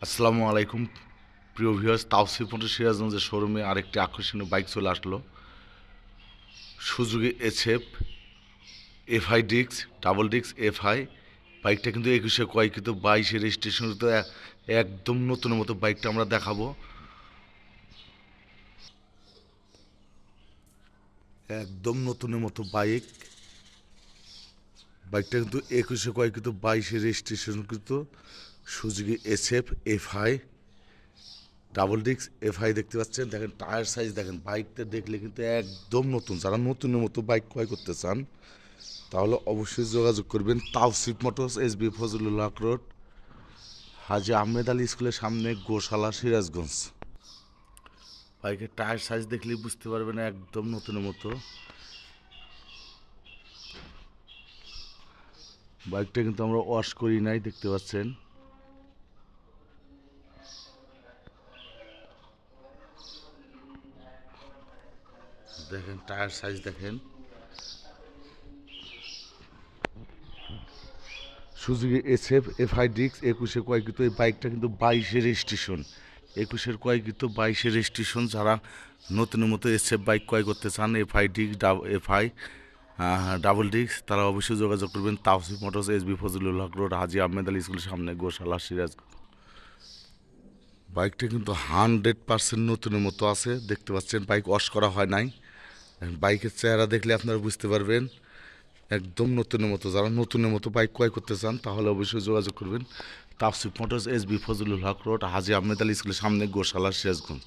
আসসালামু আলাইকুম প্রিয় ভিউয়ার্স। তাওসিফ মোটর সিরাজগঞ্জের শোরুমে আরেকটি আকর্ষণীয় বাইক চলে আসলো, সুজুকি এসএফ এফআই ডিক্স, ডাবল ডিক্স এফআই। বাইকটা কিন্তু 21-এ ক্রয়, কিন্তু 22-এ রেজিস্ট্রেশন। তো একদম নতুনের মতো বাইকটা আমরা দেখাবো। একদম নতুনের মতো বাইকটা কিন্তু 21-এ ক্রয়, কিন্তু 22-এ রেজিস্ট্রেশন, কিন্তু Suzuki SF FI double disc FI দেখতে পাচ্ছেন। দেখেন টায়ার সাইজ, দেখেন বাইকটা দেখলে কিন্তু একদম নতুন। যারা নতুনের মতো বাইক ক্রয় করতে চান তাহলে অবশ্যই যোগাযোগ করবেন তাওসিফ মোটরস, এসবি ফজলুল হক রোড, হাজী আহমেদ আলী স্কুলের সামনে, গোশালা, সিরাজগঞ্জ। বাইকের টায়ার সাইজ দেখলেই বুঝতে পারবেন একদম নতুনের মতো। বাইকটা কিন্তু আমরা ওয়াশ করি নাই, দেখতে পাচ্ছেন। দেখেন টায়ার সাইজ দেখেন। সুজুকি এসএফ এফআই ডিক্স 21-এ ক্রয়, কিন্তু এই বাইকটা কিন্তু 22-এ রেজিস্ট্রেশন। 21-এর ক্রয়, কিন্তু 22-এ রেজিস্ট্রেশন। যারা নতুনের মতো এসএফ বাইক ক্রয় করতে চান, এফআই ডিক্স এফআই ডাবল ডিক্স, তারা অবশ্যই যোগাযোগ করবেন তাওসিফ মোটরস, এসবি ফজলুল হক রোড, হাজী আহমেদ আলী স্কুলের সামনে, গোশালা, সিরাজগঞ্জ। বাইকটা কিন্তু 100% নতুনের মতো আছে, দেখতে পাচ্ছেন। বাইক ওয়াশ করা হয় নাই। বাইকের চেহারা দেখলে আপনারা বুঝতে পারবেন একদম নতুনের মতো। যারা নতুনের মতো বাইক ক্রয় করতে চান তাহলে অবশ্যই যোগাযোগ করবেন তাওসিফ মোটরস, এসবি ফজলুল হক রোড, হাজী আহমেদ আলী স্কুলের সামনে, গোশালা, সিরাজগঞ্জ।